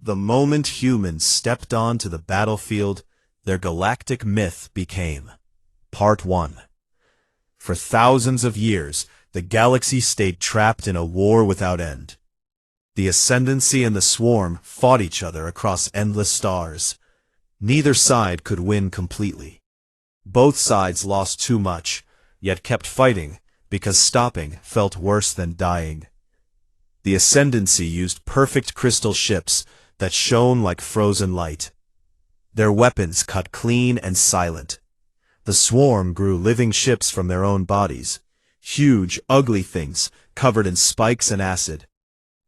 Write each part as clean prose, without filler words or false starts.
The moment humans stepped onto the battlefield, their galactic myth became. Part 1. For thousands of years, the galaxy stayed trapped in a war without end. The Ascendancy and the Swarm fought each other across endless stars. Neither side could win completely. Both sides lost too much, yet kept fighting, because stopping felt worse than dying. The Ascendancy used perfect crystal ships that shone like frozen light. Their weapons cut clean and silent. The Swarm grew living ships from their own bodies, huge, ugly things covered in spikes and acid.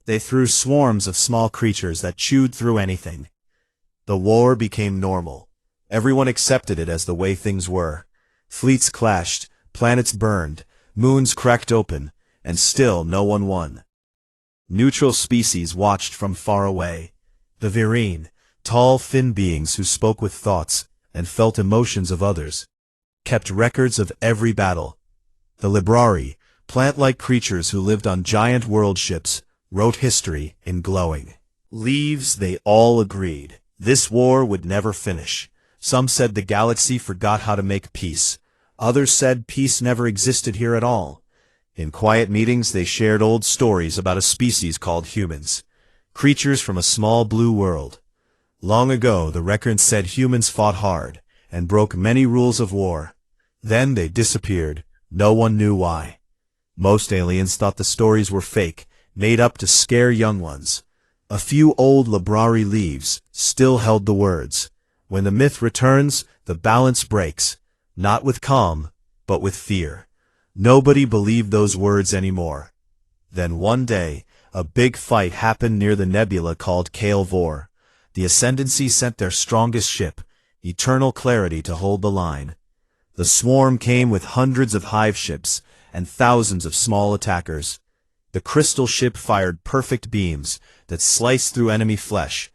They threw swarms of small creatures that chewed through anything. The war became normal. Everyone accepted it as the way things were. Fleets clashed, planets burned, moons cracked open, and still no one won. Neutral species watched from far away. The Virene, tall, thin beings who spoke with thoughts and felt emotions of others, kept records of every battle. The Librari, plant-like creatures who lived on giant world ships, wrote history in glowing leaves. They all agreed this war would never finish. Some said the galaxy forgot how to make peace. Others said peace never existed here at all. In quiet meetings they shared old stories about a species called humans, creatures from a small blue world. Long ago the records said humans fought hard and broke many rules of war. Then they disappeared. No one knew why. Most aliens thought the stories were fake, made up to scare young ones. A few old Librari leaves still held the words. When the myth returns, the balance breaks, not with calm, but with fear. Nobody believed those words anymore. Then one day, a big fight happened near the nebula called Vor. The Ascendancy sent their strongest ship, Eternal Clarity, to hold the line. The Swarm came with hundreds of hive ships and thousands of small attackers. The crystal ship fired perfect beams that sliced through enemy flesh,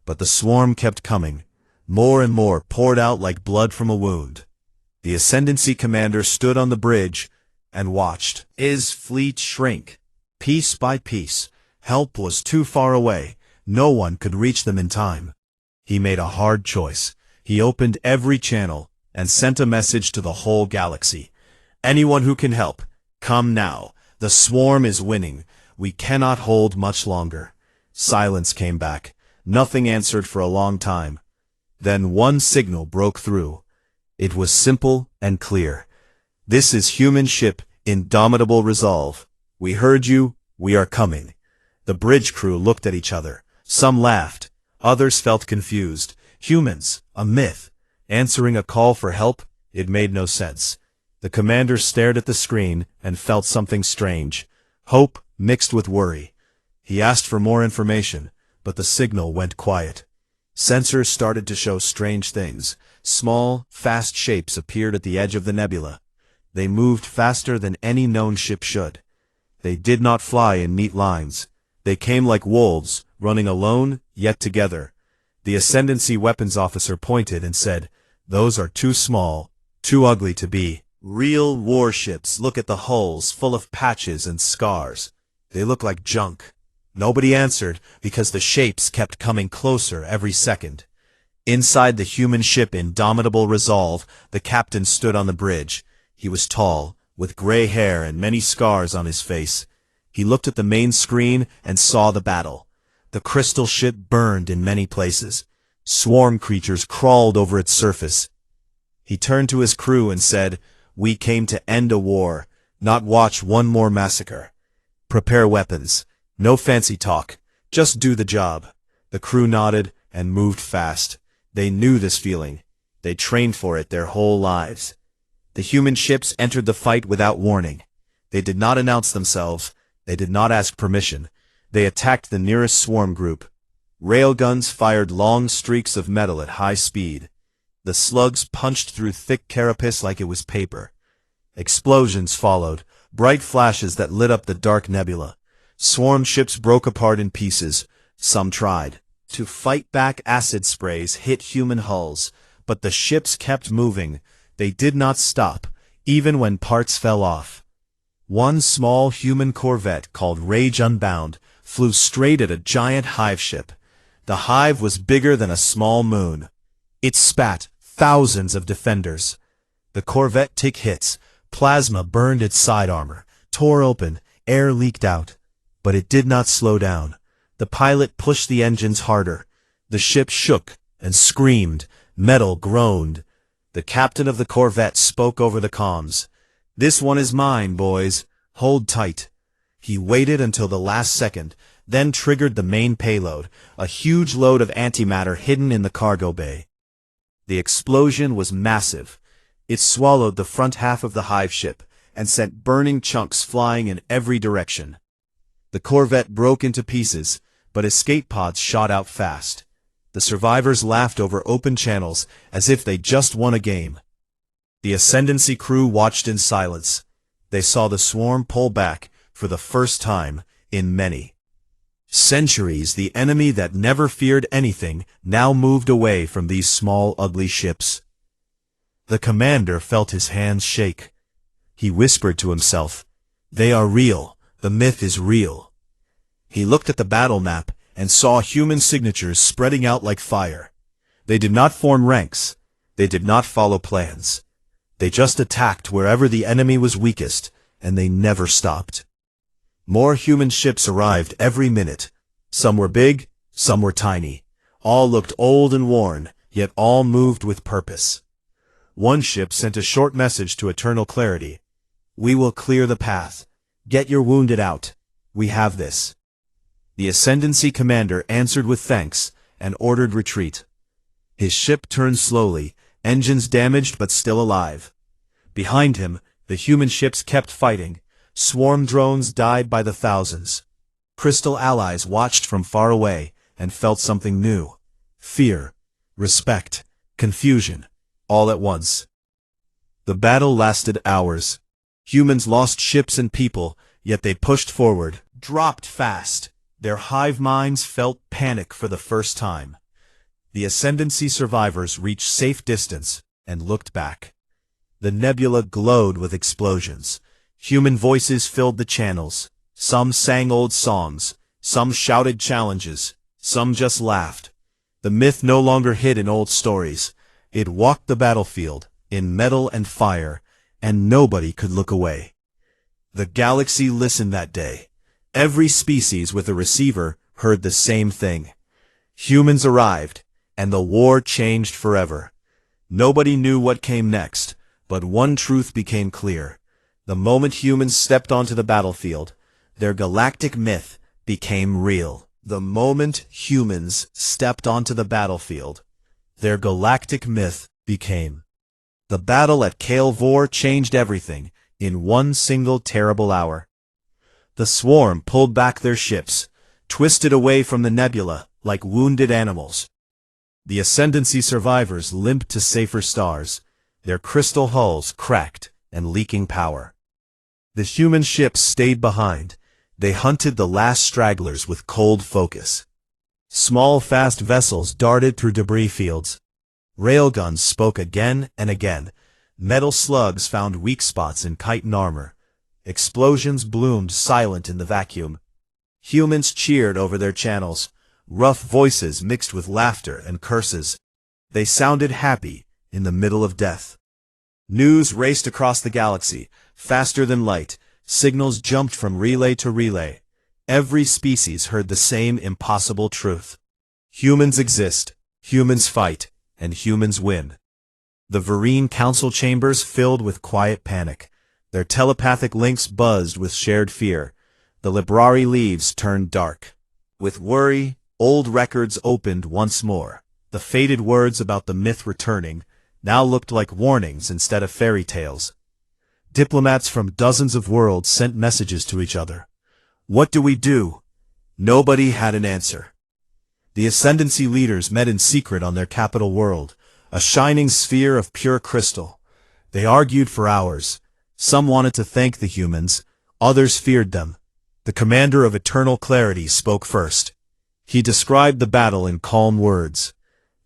but the Swarm kept coming. More and more poured out like blood from a wound. The Ascendancy commander stood on the bridge and watched his fleet shrink. Piece by piece, help was too far away. No one could reach them in time. He made a hard choice. He opened every channel and sent a message to the whole galaxy. Anyone who can help, come now. The Swarm is winning. We cannot hold much longer. Silence came back. Nothing answered for a long time. Then one signal broke through. It was simple and clear. This is human ship, Indomitable Resolve. We heard you. We are coming. The bridge crew looked at each other. Some laughed. Others felt confused. Humans, a myth, answering a call for help? It made no sense. The commander stared at the screen and felt something strange. Hope mixed with worry. He asked for more information, but the signal went quiet. Sensors started to show strange things. Small, fast shapes appeared at the edge of the nebula. They moved faster than any known ship should. They did not fly in neat lines. They came like wolves, running alone, yet together. The Ascendancy weapons officer pointed and said, "Those are too small, too ugly to be real warships. Look at the hulls, full of patches and scars. They look like junk." Nobody answered because the shapes kept coming closer every second. Inside the human ship Indomitable Resolve, the captain stood on the bridge. He was tall, with gray hair and many scars on his face. He looked at the main screen and saw the battle. The crystal ship burned in many places. Swarm creatures crawled over its surface. He turned to his crew and said, "We came to end a war, not watch one more massacre. Prepare weapons. No fancy talk. Just do the job." The crew nodded and moved fast. They knew this feeling. They trained for it their whole lives. The human ships entered the fight without warning. They did not announce themselves. They did not ask permission. They attacked the nearest swarm group. Railguns fired long streaks of metal at high speed. The slugs punched through thick carapace like it was paper. Explosions followed, bright flashes that lit up the dark nebula. Swarm ships broke apart in pieces. Some tried to fight back. Acid sprays hit human hulls, but the ships kept moving. They did not stop, even when parts fell off. One small human corvette called Rage Unbound flew straight at a giant hive ship. The hive was bigger than a small moon. It spat thousands of defenders. The corvette took hits. Plasma burned its side armor, tore open, air leaked out. But it did not slow down. The pilot pushed the engines harder. The ship shook and screamed. Metal groaned. The captain of the corvette spoke over the comms. "This one is mine, boys. Hold tight." He waited until the last second, then triggered the main payload, a huge load of antimatter hidden in the cargo bay. The explosion was massive. It swallowed the front half of the hive ship and sent burning chunks flying in every direction. The corvette broke into pieces, but escape pods shot out fast. The survivors laughed over open channels as if they just won a game. The Ascendancy crew watched in silence. They saw the swarm pull back for the first time in many centuries. The enemy that never feared anything now moved away from these small, ugly ships. The commander felt his hands shake. He whispered to himself, "They are real. The myth is real." He looked at the battle map and saw human signatures spreading out like fire. They did not form ranks. They did not follow plans. They just attacked wherever the enemy was weakest, and they never stopped. More human ships arrived every minute. Some were big, some were tiny. All looked old and worn, yet all moved with purpose. One ship sent a short message to Eternal Clarity. "We will clear the path. Get your wounded out. We have this." The Ascendancy commander answered with thanks and ordered retreat. His ship turned slowly, engines damaged but still alive. Behind him, the human ships kept fighting. Swarm drones died by the thousands. Crystal allies watched from far away and felt something new. Fear, respect, confusion, all at once. The battle lasted hours. Humans lost ships and people, yet they pushed forward, dropped fast. Their hive minds felt panic for the first time. The Ascendancy survivors reached safe distance and looked back. The nebula glowed with explosions. Human voices filled the channels. Some sang old songs, some shouted challenges, some just laughed. The myth no longer hid in old stories. It walked the battlefield, in metal and fire, and nobody could look away. The galaxy listened that day. Every species with a receiver heard the same thing. Humans arrived, and the war changed forever. Nobody knew what came next, but one truth became clear. The moment humans stepped onto the battlefield, their galactic myth became real. The moment humans stepped onto the battlefield, their galactic myth became. The battle at Kale Vor changed everything in one single terrible hour. The swarm pulled back their ships, twisted away from the nebula like wounded animals. The Ascendancy survivors limped to safer stars, their crystal hulls cracked and leaking power. The human ships stayed behind. They hunted the last stragglers with cold focus. Small, fast vessels darted through debris fields. Railguns spoke again and again. Metal slugs found weak spots in chitin armor. Explosions bloomed silent in the vacuum. Humans cheered over their channels. Rough voices mixed with laughter and curses. They sounded happy in the middle of death. News raced across the galaxy, faster than light. Signals jumped from relay to relay. Every species heard the same impossible truth. Humans exist, humans fight, and humans win. The Vereen council chambers filled with quiet panic. Their telepathic links buzzed with shared fear. The library leaves turned dark. With worry, old records opened once more. The faded words about the myth returning now looked like warnings instead of fairy tales. Diplomats from dozens of worlds sent messages to each other. What do we do? Nobody had an answer. The Ascendancy leaders met in secret on their capital world, a shining sphere of pure crystal. They argued for hours. Some wanted to thank the humans, others feared them. The commander of Eternal Clarity spoke first. He described the battle in calm words.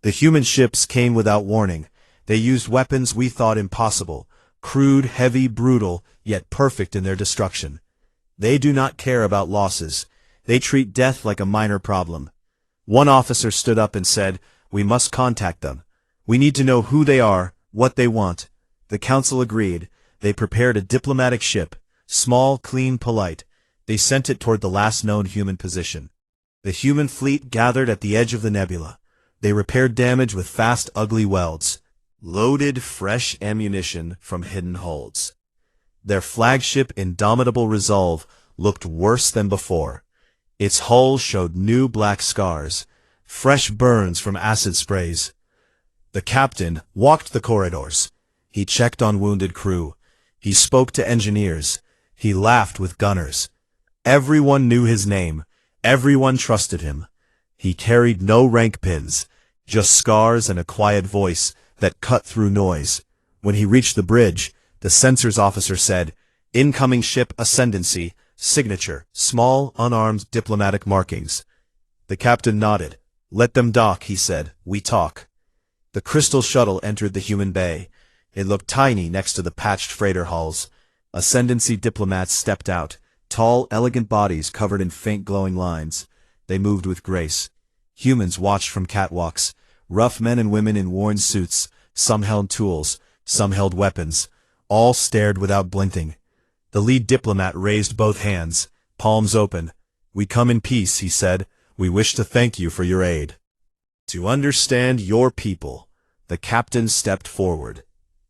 The human ships came without warning. They used weapons we thought impossible, crude, heavy, brutal, yet perfect in their destruction. They do not care about losses. They treat death like a minor problem. One officer stood up and said, "We must contact them. We need to know who they are, what they want." The council agreed. They prepared a diplomatic ship, small, clean, polite. They sent it toward the last known human position. The human fleet gathered at the edge of the nebula. They repaired damage with fast, ugly welds, loaded fresh ammunition from hidden holds. Their flagship, Indomitable Resolve, looked worse than before. Its hull showed new black scars, fresh burns from acid sprays. The captain walked the corridors. He checked on wounded crew. He spoke to engineers. He laughed with gunners. Everyone knew his name. Everyone trusted him. He carried no rank pins, just scars and a quiet voice that cut through noise. When he reached the bridge, the sensors officer said, "Incoming ship Ascendancy, signature, small, unarmed diplomatic markings." The captain nodded. "Let them dock," he said. "We talk." The crystal shuttle entered the human bay. It looked tiny next to the patched freighter hulls. Ascendancy diplomats stepped out, tall, elegant bodies covered in faint glowing lines. They moved with grace. Humans watched from catwalks, rough men and women in worn suits. Some held tools, some held weapons. All stared without blinking. The lead diplomat raised both hands, palms open. "We come in peace," he said. "We wish to thank you for your aid. To understand your people." The captain stepped forward.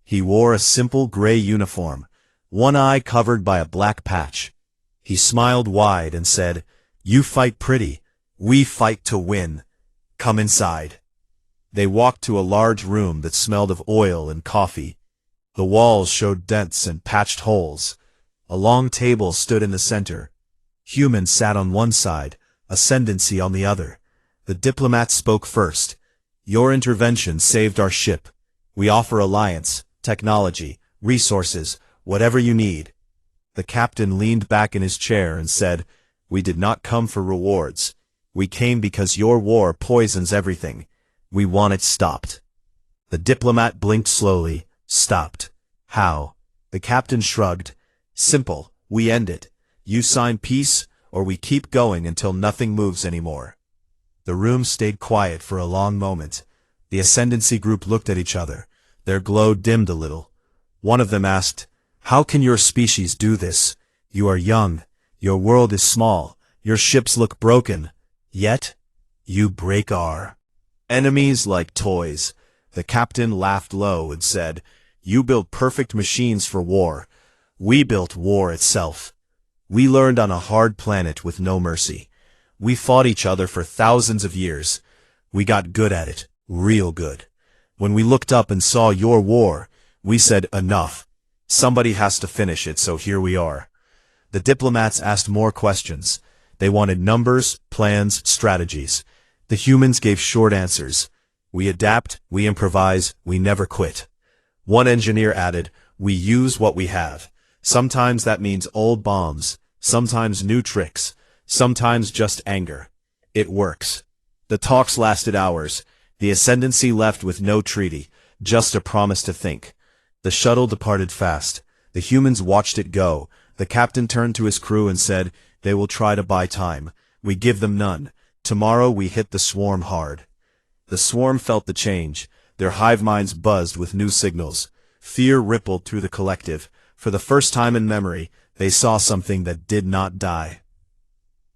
He wore a simple gray uniform, one eye covered by a black patch. He smiled wide and said, "You fight pretty. We fight to win. Come inside." They walked to a large room that smelled of oil and coffee. The walls showed dents and patched holes. A long table stood in the center. Humans sat on one side, Ascendancy on the other. The diplomat spoke first. "Your intervention saved our ship. We offer alliance, technology, resources, whatever you need." The captain leaned back in his chair and said, "We did not come for rewards. We came because your war poisons everything. We want it stopped." The diplomat blinked slowly. "Stopped? How?" The captain shrugged. "Simple. We end it. You sign peace, or we keep going until nothing moves anymore." The room stayed quiet for a long moment. The Ascendancy group looked at each other. Their glow dimmed a little. One of them asked, "How can your species do this? You are young. Your world is small. Your ships look broken. Yet, you break our enemies like toys." The captain laughed low and said, "You build perfect machines for war. We built war itself. We learned on a hard planet with no mercy. We fought each other for thousands of years. We got good at it, real good. When we looked up and saw your war, we said, enough. Somebody has to finish it, so here we are." The diplomats asked more questions. They wanted numbers, plans, strategies. The humans gave short answers. "We adapt, we improvise, we never quit." One engineer added, "We use what we have. Sometimes that means old bombs, sometimes new tricks, sometimes just anger. It works." The talks lasted hours. The Ascendancy left with no treaty, just a promise to think. The shuttle departed fast. The humans watched it go. The captain turned to his crew and said, "They will try to buy time. We give them none. Tomorrow we hit the swarm hard." The swarm felt the change. Their hive minds buzzed with new signals. Fear rippled through the collective. For the first time in memory, they saw something that did not die.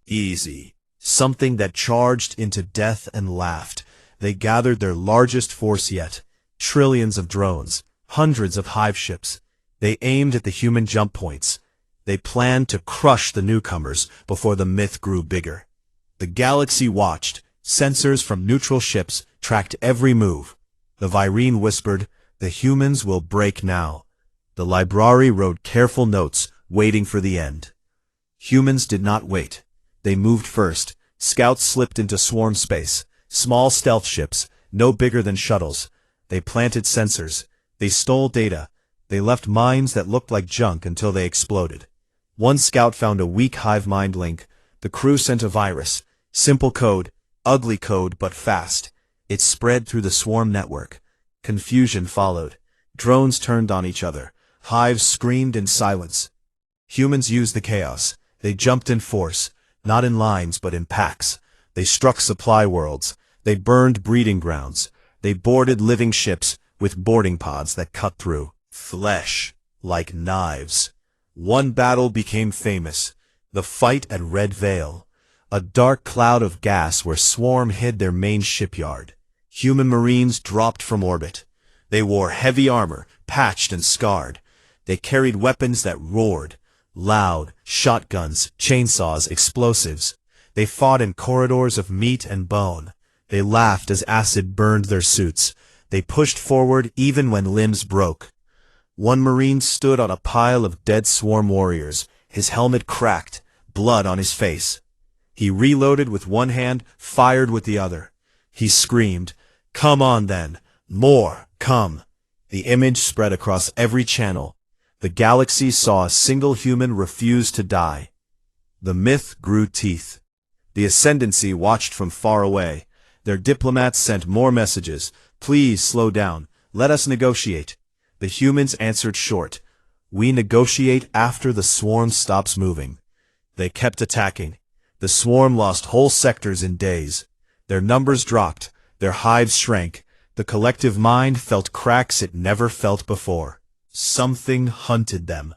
Easy. Something that charged into death and laughed. They gathered their largest force yet. Trillions of drones. Hundreds of hive ships. They aimed at the human jump points. They planned to crush the newcomers before the myth grew bigger. The galaxy watched. Sensors from neutral ships tracked every move. The Virene whispered, "The humans will break now." The library wrote careful notes, waiting for the end. Humans did not wait. They moved first. Scouts slipped into swarm space. Small stealth ships, no bigger than shuttles. They planted sensors. They stole data. They left mines that looked like junk until they exploded. One scout found a weak hive mind link. The crew sent a virus. Simple code, ugly code, but fast. It spread through the swarm network. Confusion followed. Drones turned on each other. Hives screamed in silence. Humans used the chaos. They jumped in force, not in lines but in packs. They struck supply worlds. They burned breeding grounds. They boarded living ships with boarding pods that cut through flesh like knives. One battle became famous, the fight at Red Veil, a dark cloud of gas where Swarm hid their main shipyard. Human marines dropped from orbit. They wore heavy armor, patched and scarred. They carried weapons that roared, loud, shotguns, chainsaws, explosives. They fought in corridors of meat and bone. They laughed as acid burned their suits. They pushed forward even when limbs broke. One Marine stood on a pile of dead Swarm warriors, his helmet cracked, blood on his face. He reloaded with one hand, fired with the other. He screamed, "Come on then! More! Come!" The image spread across every channel. The galaxy saw a single human refuse to die. The myth grew teeth. The Ascendancy watched from far away. Their diplomats sent more messages. "Please slow down. Let us negotiate." The humans answered short. "We negotiate after the Swarm stops moving." They kept attacking. The Swarm lost whole sectors in days. Their numbers dropped. Their hives shrank. The collective mind felt cracks it never felt before. Something hunted them.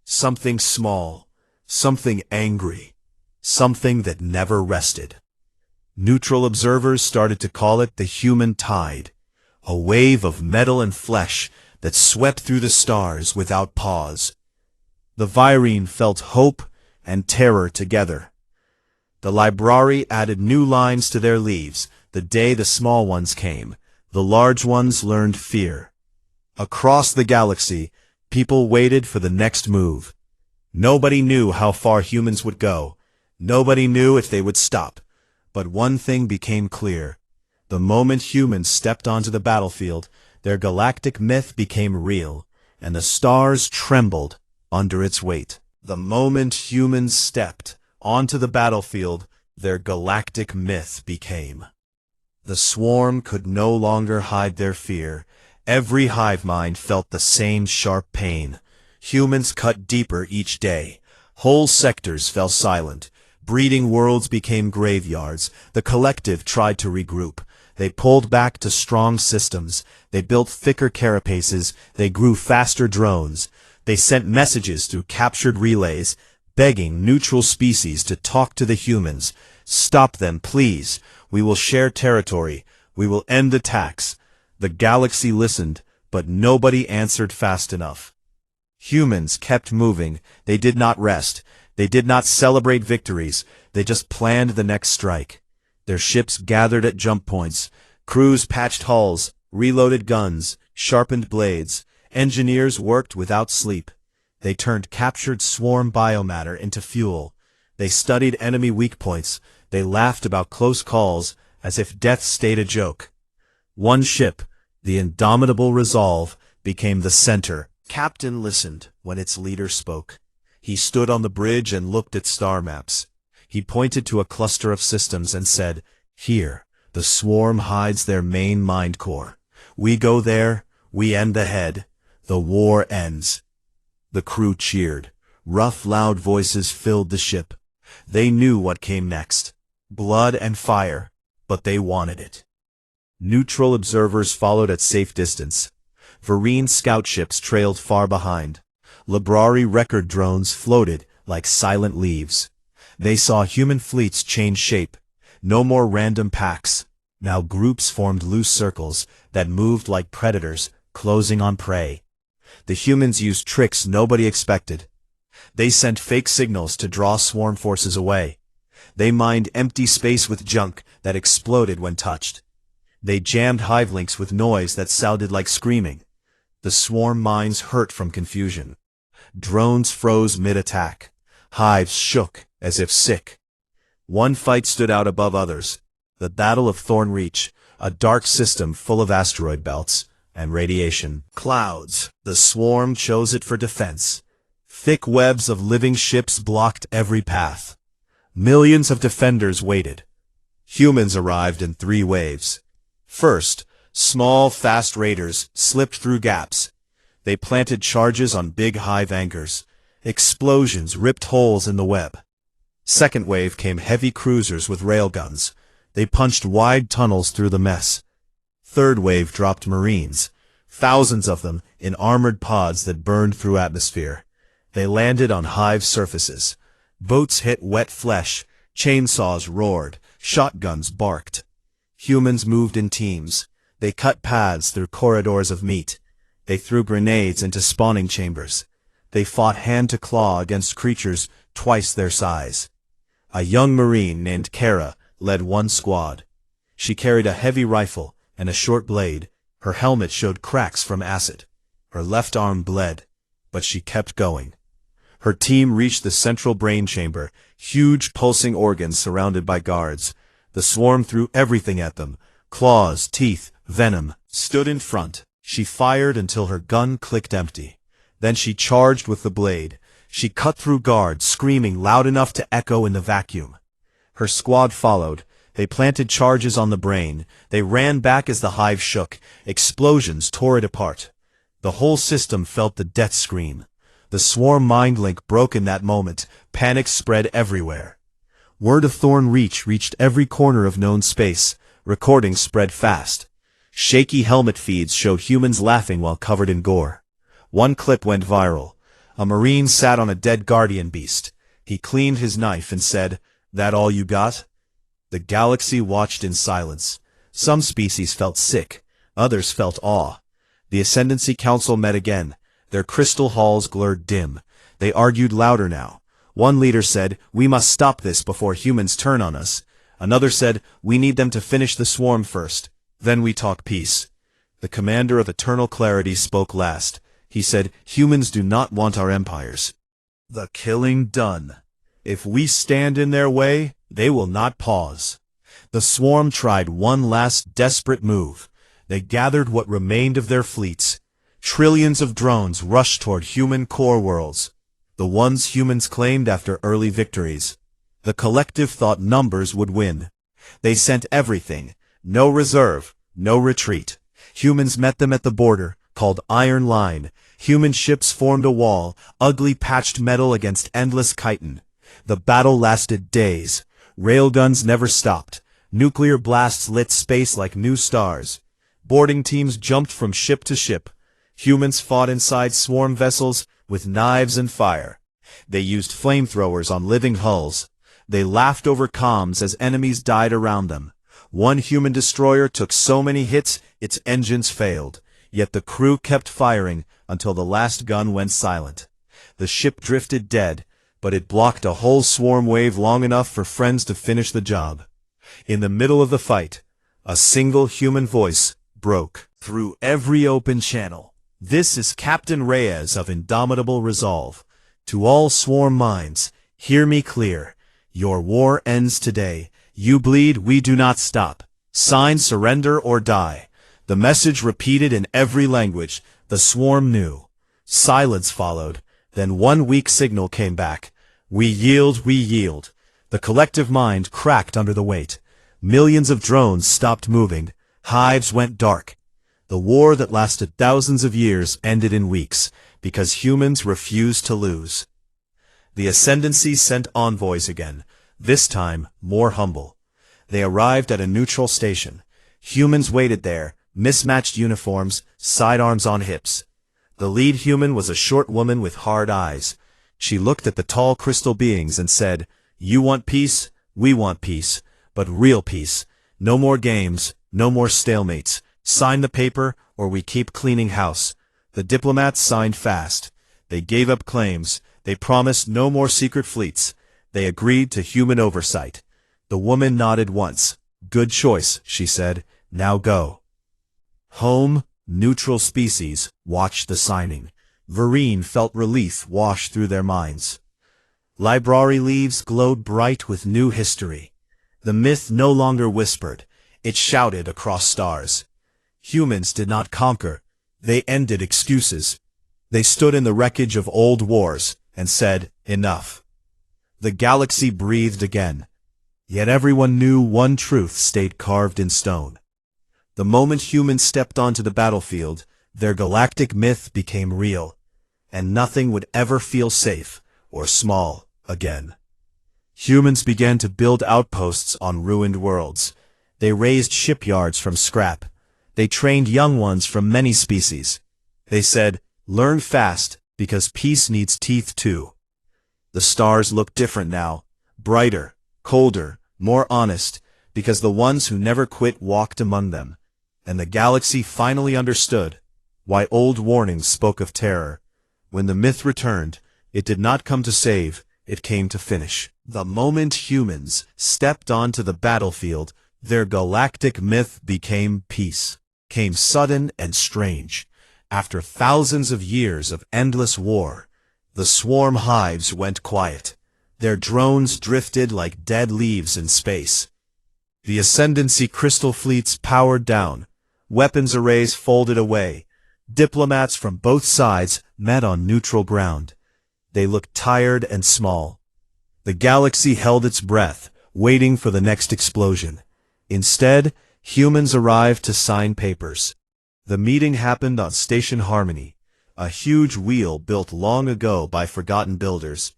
Something small. Something angry. Something that never rested. Neutral observers started to call it the human tide, a wave of metal and flesh that swept through the stars without pause. The Virene felt hope and terror together. The Librari added new lines to their leaves the day the small ones came. The large ones learned fear. Across the galaxy, people waited for the next move. Nobody knew how far humans would go. Nobody knew if they would stop. But one thing became clear. The moment humans stepped onto the battlefield, their galactic myth became real, and the stars trembled under its weight. The moment humans stepped onto the battlefield, their galactic myth became. The Swarm could no longer hide their fear. Every hive mind felt the same sharp pain. Humans cut deeper each day. Whole sectors fell silent. Breeding worlds became graveyards. The collective tried to regroup. They pulled back to strong systems. They built thicker carapaces. They grew faster drones. They sent messages through captured relays, begging neutral species to talk to the humans. "Stop them, please. We will share territory. We will end attacks." The galaxy listened, but nobody answered fast enough. Humans kept moving. They did not rest. They did not celebrate victories. They just planned the next strike. Their ships gathered at jump points. Crews patched hulls, reloaded guns, sharpened blades. Engineers worked without sleep. They turned captured Swarm biomatter into fuel. They studied enemy weak points. They laughed about close calls as if death stayed a joke. One ship, the indomitable Resolve, became the center. Captain listened when its leader spoke. He stood on the bridge and looked at star maps. He pointed to a cluster of systems and said, "Here, the Swarm hides their main mind core. We go there, we end the head. The war ends." The crew cheered. Rough, loud voices filled the ship. They knew what came next. Blood and fire, but they wanted it. Neutral observers followed at safe distance. Virene scout ships trailed far behind. Librari record drones floated like silent leaves. They saw human fleets change shape. No more random packs. Now groups formed loose circles that moved like predators, closing on prey. The humans used tricks nobody expected. They sent fake signals to draw Swarm forces away. They mined empty space with junk that exploded when touched. They jammed hive links with noise that sounded like screaming. The Swarm minds hurt from confusion. Drones froze mid-attack. Hives shook as if sick. One fight stood out above others. The Battle of Thorn Reach, a dark system full of asteroid belts and radiation clouds. The Swarm chose it for defense. Thick webs of living ships blocked every path. Millions of defenders waited. Humans arrived in 3 waves. First, small, fast raiders slipped through gaps. They planted charges on big hive anchors. Explosions ripped holes in the web. Second wave came heavy cruisers with railguns. They punched wide tunnels through the mess. Third wave dropped Marines, thousands of them in armored pods that burned through atmosphere. They landed on hive surfaces. Boats hit wet flesh, chainsaws roared, shotguns barked. Humans moved in teams. They cut paths through corridors of meat. They threw grenades into spawning chambers. They fought hand to claw against creatures twice their size. A young Marine named Kara led one squad. She carried a heavy rifle and a short blade. Her helmet showed cracks from acid. Her left arm bled, but she kept going. Her team reached the central brain chamber, huge pulsing organs surrounded by guards. The swarm threw everything at them. Claws, teeth, venom. Stood in front. She fired until her gun clicked empty. Then she charged with the blade. She cut through guards, screaming loud enough to echo in the vacuum. Her squad followed. They planted charges on the brain. They ran back as the hive shook. Explosions tore it apart. The whole system felt the death scream. The swarm mind link broke in that moment. Panic spread everywhere. Word of Thorn reached every corner of known space. Recordings spread fast. Shaky helmet feeds showed humans laughing while covered in gore. One clip went viral. A Marine sat on a dead guardian beast. He cleaned his knife and said, "That all you got?" The galaxy watched in silence. Some species felt sick. Others felt awe. The Ascendancy Council met again. Their crystal halls glowed dim. They argued louder now. One leader said, "We must stop this before humans turn on us." Another said, "We need them to finish the swarm first. Then we talk peace." The commander of Eternal Clarity spoke last. He said, "Humans do not want our empires. The killing done. If we stand in their way, they will not pause." The swarm tried one last desperate move. They gathered what remained of their fleets. Trillions of drones rushed toward human core worlds, the ones humans claimed after early victories. The collective thought numbers would win. They sent everything. No reserve, no retreat. Humans met them at the border, called Iron Line. Human ships formed a wall, ugly patched metal against endless chitin. The battle lasted days. Railguns never stopped. Nuclear blasts lit space like new stars. Boarding teams jumped from ship to ship. Humans fought inside swarm vessels with knives and fire. They used flamethrowers on living hulls. They laughed over comms as enemies died around them. One human destroyer took so many hits its engines failed. Yet the crew kept firing until the last gun went silent. The ship drifted dead, but it blocked a whole swarm wave long enough for friends to finish the job. In the middle of the fight, a single human voice broke through every open channel. "This is Captain Reyes of Indomitable Resolve. To all swarm minds, hear me clear. Your war ends today. You bleed, we do not stop. Sign surrender or die." The message repeated in every language. The swarm knew. Silence followed. Then one weak signal came back. "We yield, we yield." The collective mind cracked under the weight. Millions of drones stopped moving. Hives went dark. The war that lasted thousands of years ended in weeks, because humans refused to lose. The Ascendancy sent envoys again, this time more humble. They arrived at a neutral station. Humans waited there, mismatched uniforms, sidearms on hips. The lead human was a short woman with hard eyes. She looked at the tall crystal beings and said, "You want peace? We want peace. But real peace. No more games, no more stalemates. Sign the paper, or we keep cleaning house." The diplomats signed fast. They gave up claims. They promised no more secret fleets. They agreed to human oversight. The woman nodded once. "Good choice," she said. "Now go." Home, neutral species, watched the signing. Vereen felt relief wash through their minds. Library leaves glowed bright with new history. The myth no longer whispered. It shouted across stars. Humans did not conquer. They ended excuses. They stood in the wreckage of old wars and said, "Enough." The galaxy breathed again. Yet everyone knew one truth stayed carved in stone. The moment humans stepped onto the battlefield, their galactic myth became real, and nothing would ever feel safe or small again. Humans began to build outposts on ruined worlds. They raised shipyards from scrap. They trained young ones from many species. They said, "Learn fast, because peace needs teeth too." The stars looked different now, brighter, colder, more honest, because the ones who never quit walked among them. And the galaxy finally understood why old warnings spoke of terror. When the myth returned, it did not come to save, it came to finish. The moment humans stepped onto the battlefield, their galactic myth became peace. Came sudden and strange. After thousands of years of endless war, the swarm hives went quiet. Their drones drifted like dead leaves in space. The ascendancy crystal fleets powered down. Weapons arrays folded away. Diplomats from both sides met on neutral ground. They looked tired and small. The galaxy held its breath, waiting for the next explosion. Instead, humans arrived to sign papers. The meeting happened on Station Harmony, a huge wheel built long ago by forgotten builders.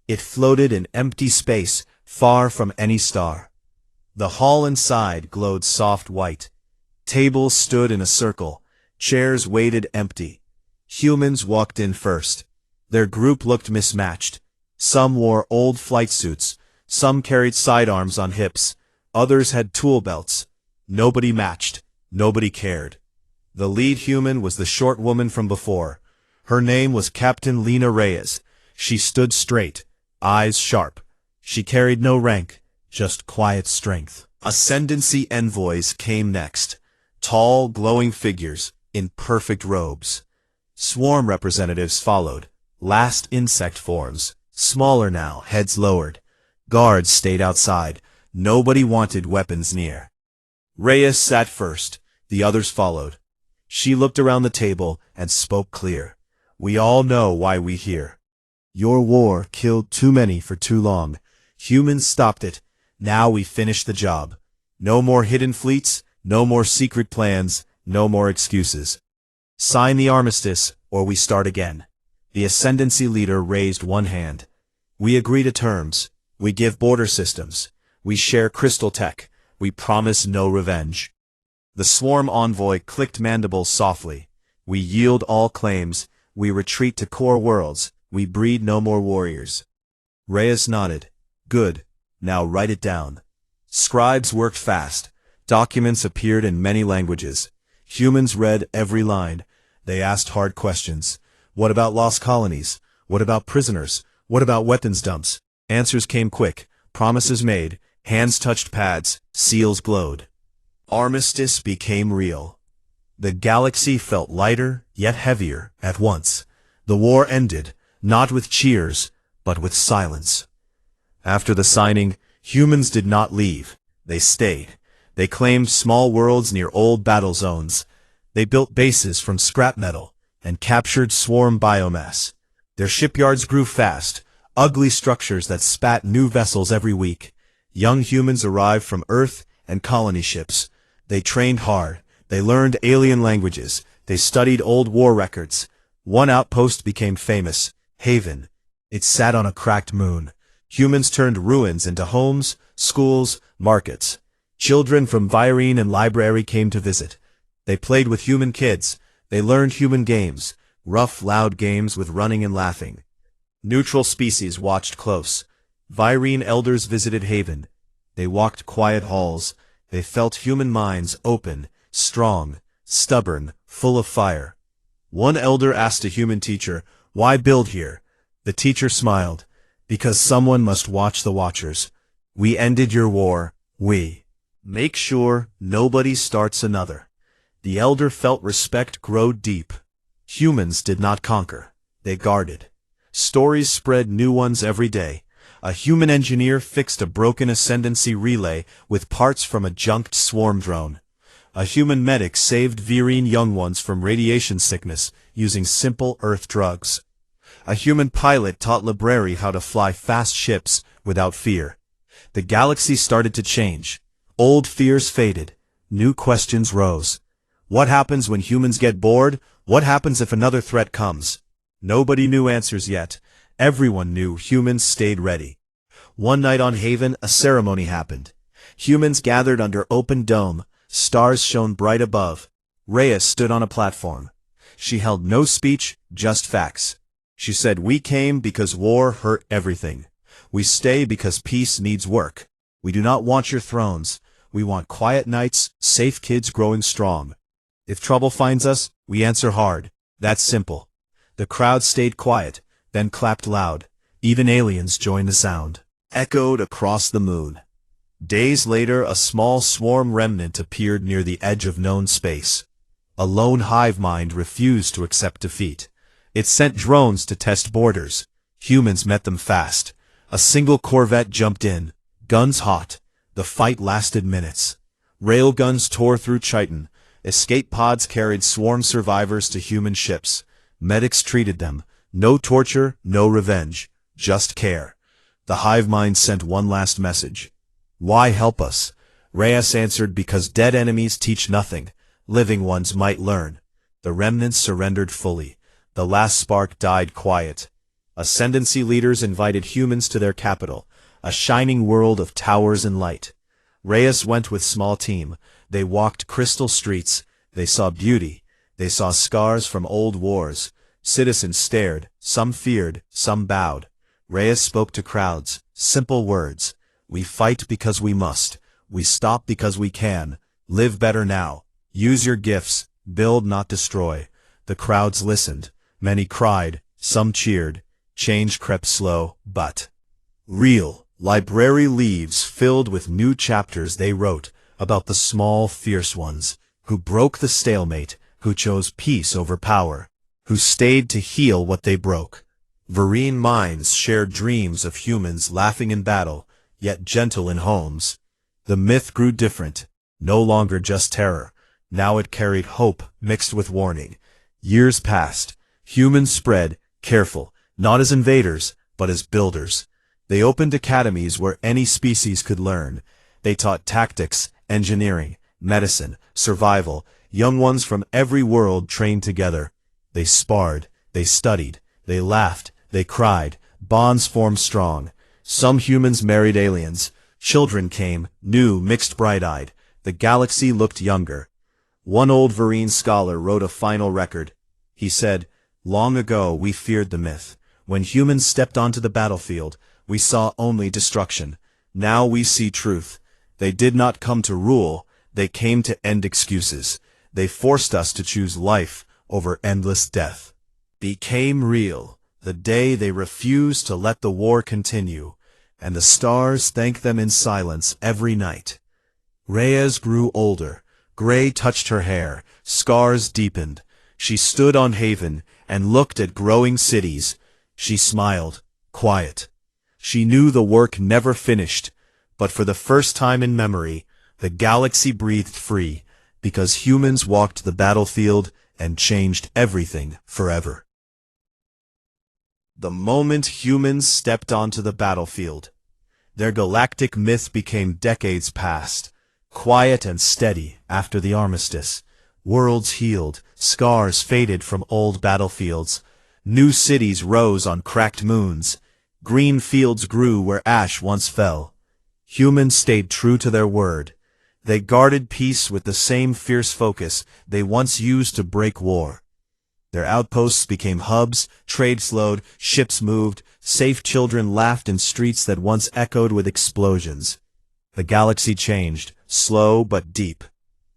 It floated in empty space, far from any star. The hall inside glowed soft white. Tables stood in a circle. Chairs waited empty. Humans walked in first. Their group looked mismatched. Some wore old flight suits. Some carried sidearms on hips. Others had tool belts. Nobody matched. Nobody cared. The lead human was the short woman from before. Her name was Captain Lena Reyes. She stood straight, eyes sharp. She carried no rank, just quiet strength. Ascendancy envoys came next. Tall, glowing figures, in perfect robes. Swarm representatives followed. Last insect forms, smaller now, heads lowered. Guards stayed outside. Nobody wanted weapons near. Reyes sat first. The others followed. She looked around the table and spoke clear. "We all know why we here. Your war killed too many for too long. Humans stopped it. Now we finish the job. No more hidden fleets, no more secret plans, no more excuses. Sign the armistice, or we start again." The ascendancy leader raised one hand. "We agree to terms. We give border systems. We share crystal tech. We promise no revenge." The swarm envoy clicked mandibles softly. "We yield all claims. We retreat to core worlds. We breed no more warriors." Reyes nodded. "Good. Now write it down." Scribes worked fast. Documents appeared in many languages. Humans read every line. They asked hard questions. What about lost colonies? What about prisoners? What about weapons dumps? Answers came quick. Promises made. Hands touched pads. Seals glowed. Armistice became real. The galaxy felt lighter, yet heavier, at once. The war ended, not with cheers, but with silence. After the signing, humans did not leave. They stayed. They claimed small worlds near old battle zones. They built bases from scrap metal and captured swarm biomass. Their shipyards grew fast, ugly structures that spat new vessels every week. Young humans arrived from Earth and colony ships. They trained hard. They learned alien languages. They studied old war records. One outpost became famous, Haven. It sat on a cracked moon. Humans turned ruins into homes, schools, markets. Children from Virene and Library came to visit. They played with human kids. They learned human games, rough, loud games with running and laughing. Neutral species watched close. Virene elders visited Haven. They walked quiet halls. They felt human minds open, strong, stubborn, full of fire. One elder asked a human teacher, "Why build here?" The teacher smiled. "Because someone must watch the watchers. We ended your war. We make sure nobody starts another." The elder felt respect grow deep. Humans did not conquer. They guarded. Stories spread new ones every day. A human engineer fixed a broken ascendancy relay with parts from a junked swarm drone. A human medic saved Virene young ones from radiation sickness using simple Earth drugs. A human pilot taught Library how to fly fast ships without fear. The galaxy started to change. Old fears faded. New questions rose. What happens when humans get bored? What happens if another threat comes? Nobody knew answers yet. Everyone knew humans stayed ready. One night on Haven, a ceremony happened. Humans gathered under open dome, stars shone bright above. Rhea stood on a platform. She held no speech, just facts. She said, "We came because war hurt everything. We stay because peace needs work. We do not want your thrones. We want quiet nights, safe kids growing strong. If trouble finds us, we answer hard. That's simple." The crowd stayed quiet, then clapped loud. Even aliens joined the sound. Echoed across the moon. Days later, a small swarm remnant appeared near the edge of known space. A lone hive mind refused to accept defeat. It sent drones to test borders. Humans met them fast. A single corvette jumped in, guns hot. The fight lasted minutes. Railguns tore through Chiton. Escape pods carried swarm survivors to human ships. Medics treated them. No torture, no revenge, just care. The hive mind sent one last message. "Why help us?" Reyes answered, "Because dead enemies teach nothing. Living ones might learn." The remnants surrendered fully. The last spark died quiet. Ascendancy leaders invited humans to their capital, a shining world of towers and light. Reyes went with small team. They walked crystal streets. They saw beauty. They saw scars from old wars. Citizens stared. Some feared. Some bowed. Reyes spoke to crowds. Simple words. "We fight because we must. We stop because we can. Live better now. Use your gifts. Build, not destroy." The crowds listened. Many cried. Some cheered. Change crept slow, but real. Library leaves filled with new chapters they wrote about the small, fierce ones who broke the stalemate, who chose peace over power, who stayed to heal what they broke. Vereen minds shared dreams of humans laughing in battle, yet gentle in homes. The myth grew different, no longer just terror. Now it carried hope mixed with warning. Years passed. Humans spread, careful, not as invaders, but as builders. They opened academies where any species could learn. They taught tactics, engineering, medicine, survival. Young ones from every world trained together. They sparred, they studied, they laughed, they cried. Bonds formed strong. Some humans married aliens. Children came, new, mixed, bright-eyed. The galaxy looked younger. One old Vereen scholar wrote a final record. He said, "Long ago we feared the myth. When humans stepped onto the battlefield, we saw only destruction. Now we see truth. They did not come to rule, they came to end excuses. They forced us to choose life over endless death." Became real the day they refused to let the war continue, and the stars thanked them in silence every night. Reyes grew older. Gray touched her hair. Scars deepened. She stood on Haven and looked at growing cities. She smiled, quiet. She knew the work never finished, but for the first time in memory, the galaxy breathed free, because humans walked the battlefield and changed everything forever. The moment humans stepped onto the battlefield, their galactic myth became decades past, quiet and steady after the armistice. Worlds healed, scars faded from old battlefields. New cities rose on cracked moons. Green fields grew where ash once fell. Humans stayed true to their word. They guarded peace with the same fierce focus they once used to break war. Their outposts became hubs, trade slowed, ships moved, safe children laughed in streets that once echoed with explosions. The galaxy changed, slow but deep.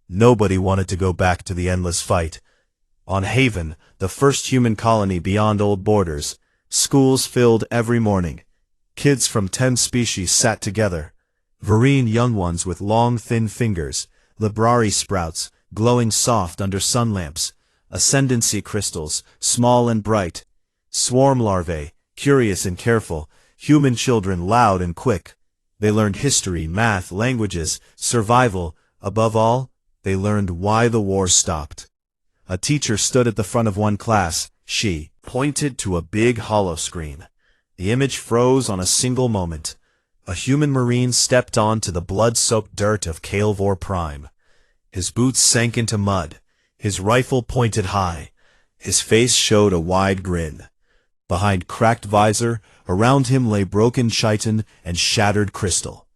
Nobody wanted to go back to the endless fight. On Haven, the first human colony beyond old borders, schools filled every morning. Kids from 10 species sat together. Vereen young ones with long, thin fingers, library sprouts, glowing soft under sun lamps, ascendancy crystals, small and bright, swarm larvae, curious and careful, human children loud and quick. They learned history, math, languages, survival. Above all, they learned why the war stopped. A teacher stood at the front of one class. She pointed to a big hollow screen. The image froze on a single moment. A human marine stepped onto the blood-soaked dirt of Kael'vor Prime. His boots sank into mud. His rifle pointed high. His face showed a wide grin. Behind cracked visor, Around him lay broken chitin and shattered crystal.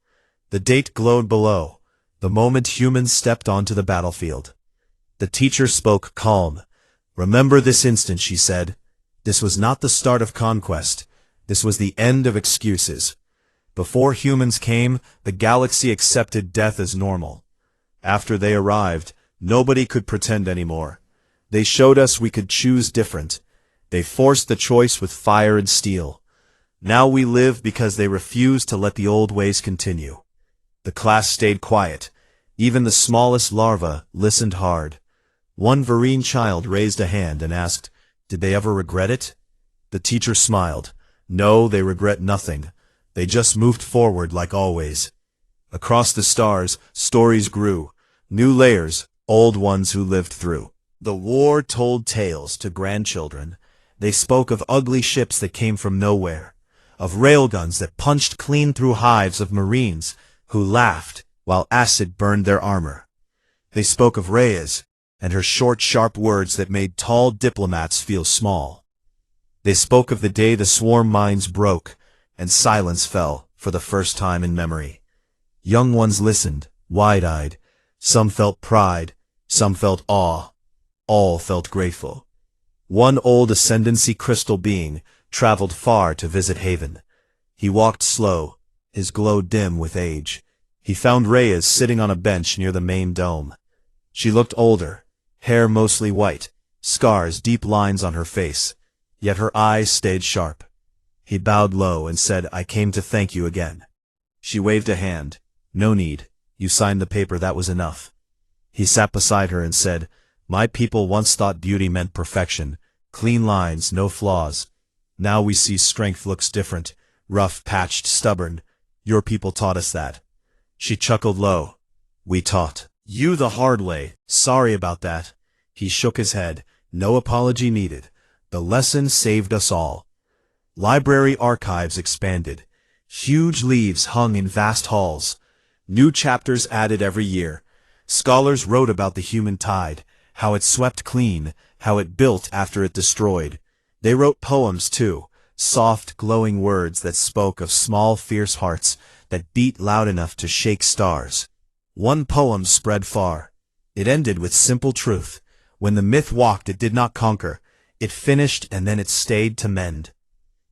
The date glowed below, the moment humans stepped onto the battlefield. The teacher spoke calm. "Remember this instant," she said. "This was not the start of conquest. This was the end of excuses. Before humans came, the galaxy accepted death as normal. After they arrived, nobody could pretend anymore. They showed us we could choose different. They forced the choice with fire and steel. Now we live because they refused to let the old ways continue." The class stayed quiet. Even the smallest larva listened hard. One Vereen child raised a hand and asked, "Did they ever regret it?" The teacher smiled. "No, they regret nothing. They just moved forward like always." Across the stars, stories grew. New layers, old ones who lived through. The war told tales to grandchildren. They spoke of ugly ships that came from nowhere, of railguns that punched clean through hives of marines who laughed while acid burned their armor. They spoke of Reyes and her short, sharp words that made tall diplomats feel small. They spoke of the day the swarm mines broke and silence fell for the first time in memory. Young ones listened, wide-eyed. Some felt pride, some felt awe. All felt grateful. One old Ascendancy crystal being traveled far to visit Haven. He walked slow, his glow dim with age. He found Reyes sitting on a bench near the main dome. She looked older, hair mostly white, scars, deep lines on her face, yet her eyes stayed sharp. He bowed low and said, "I came to thank you again." She waved a hand. "No need. You signed the paper, that was enough." He sat beside her and said, "My people once thought beauty meant perfection, clean lines, no flaws. Now we see strength looks different, rough, patched, stubborn. Your people taught us that." She chuckled low. "We taught you the hard way. Sorry about that." He shook his head. "No apology needed. The lesson saved us all." Library archives expanded. Huge leaves hung in vast halls. New chapters added every year. Scholars wrote about the human tide, how it swept clean, how it built after it destroyed. They wrote poems too, soft, glowing words that spoke of small, fierce hearts that beat loud enough to shake stars. One poem spread far. It ended with simple truth. When the myth walked, it did not conquer. It finished, and then it stayed to mend.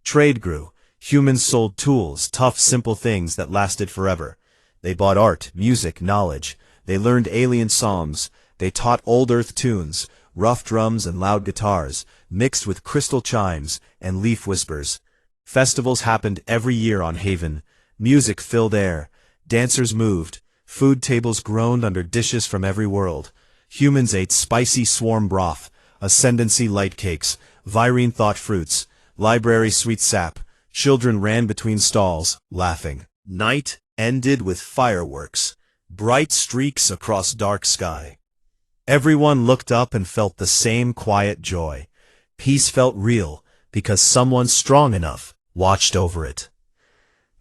Trade grew. Humans sold tools, tough, simple things that lasted forever. They bought art, music, knowledge. They learned alien songs. They taught old Earth tunes, rough drums and loud guitars, mixed with crystal chimes and leaf whispers. Festivals happened every year on Haven. Music filled air. Dancers moved. Food tables groaned under dishes from every world. Humans ate spicy swarm broth, Ascendancy light cakes, Virene thought fruits, library sweet sap. Children ran between stalls, laughing. Night ended with fireworks, bright streaks across dark sky. Everyone looked up and felt the same quiet joy. Peace felt real because someone strong enough watched over it.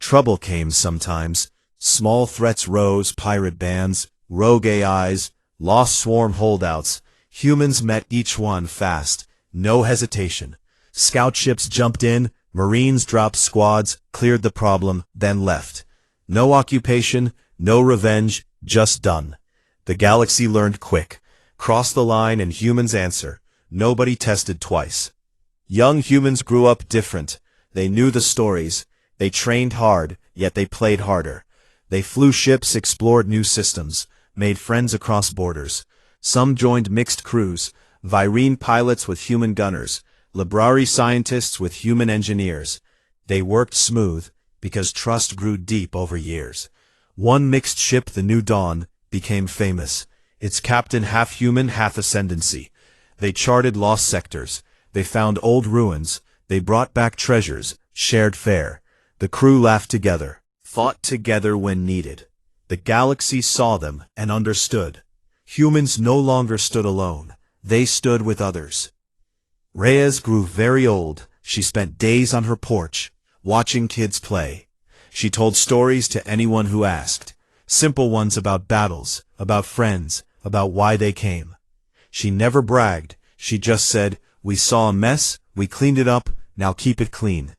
Trouble came sometimes. Small threats rose, pirate bands, rogue AIs, lost swarm holdouts. Humans met each one fast, no hesitation. Scout ships jumped in, Marines dropped squads, cleared the problem, then left. No occupation, no revenge, just done. The galaxy learned quick. Cross the line and humans answer. Nobody tested twice. Young humans grew up different. They knew the stories. They trained hard, yet they played harder. They flew ships, explored new systems, made friends across borders. Some joined mixed crews, Virene pilots with human gunners, Librari scientists with human engineers. They worked smooth, because trust grew deep over years. One mixed ship, the New Dawn, became famous. Its captain half human, half Ascendancy. They charted lost sectors. They found old ruins. They brought back treasures, shared fare. The crew laughed together, fought together when needed. The galaxy saw them and understood. Humans no longer stood alone. They stood with others. Reyes grew very old. She spent days on her porch, watching kids play. She told stories to anyone who asked. Simple ones about battles, about friends, about why they came. She never bragged. She just said, "We saw a mess, we cleaned it up, now keep it clean."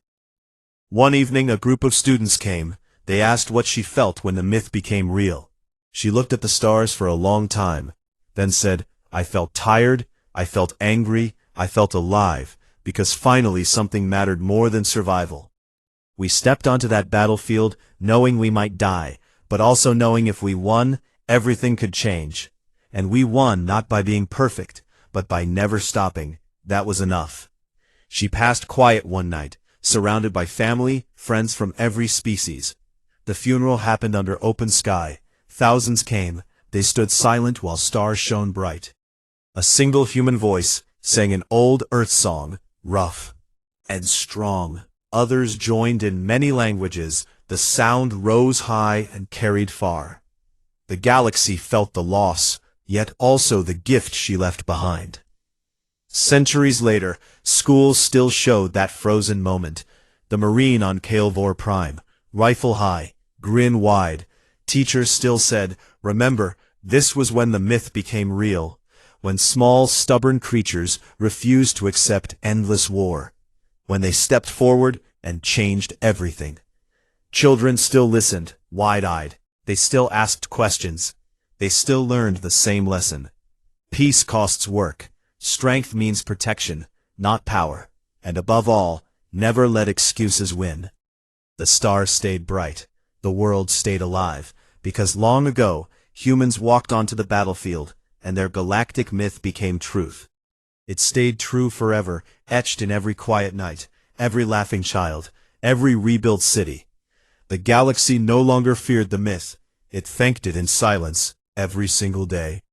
One evening a group of students came. They asked what she felt when the myth became real. She looked at the stars for a long time, then said, "I felt tired, I felt angry, I felt alive, because finally something mattered more than survival." We stepped onto that battlefield knowing we might die, but also knowing if we won, everything could change. And we won not by being perfect, but by never stopping. That was enough. She passed quiet one night, surrounded by family, friends from every species. The funeral happened under open sky. Thousands came. They stood silent while stars shone bright. A single human voice sang an old Earth song, rough and strong. Others joined in many languages. The sound rose high and carried far. The galaxy felt the loss, yet also the gift she left behind. Centuries later, schools still showed that frozen moment. The Marine on Kael'vor Prime, rifle high, grin wide. Teachers still said, "Remember, this was when the myth became real, when small, stubborn creatures refused to accept endless war, when they stepped forward and changed everything." Children still listened, wide-eyed. They still asked questions. They still learned the same lesson. Peace costs work. Strength means protection, not power. And above all, never let excuses win. The stars stayed bright. The world stayed alive, because long ago, humans walked onto the battlefield, and their galactic myth became truth. It stayed true forever, etched in every quiet night, every laughing child, every rebuilt city. The galaxy no longer feared the myth. It thanked it in silence every single day.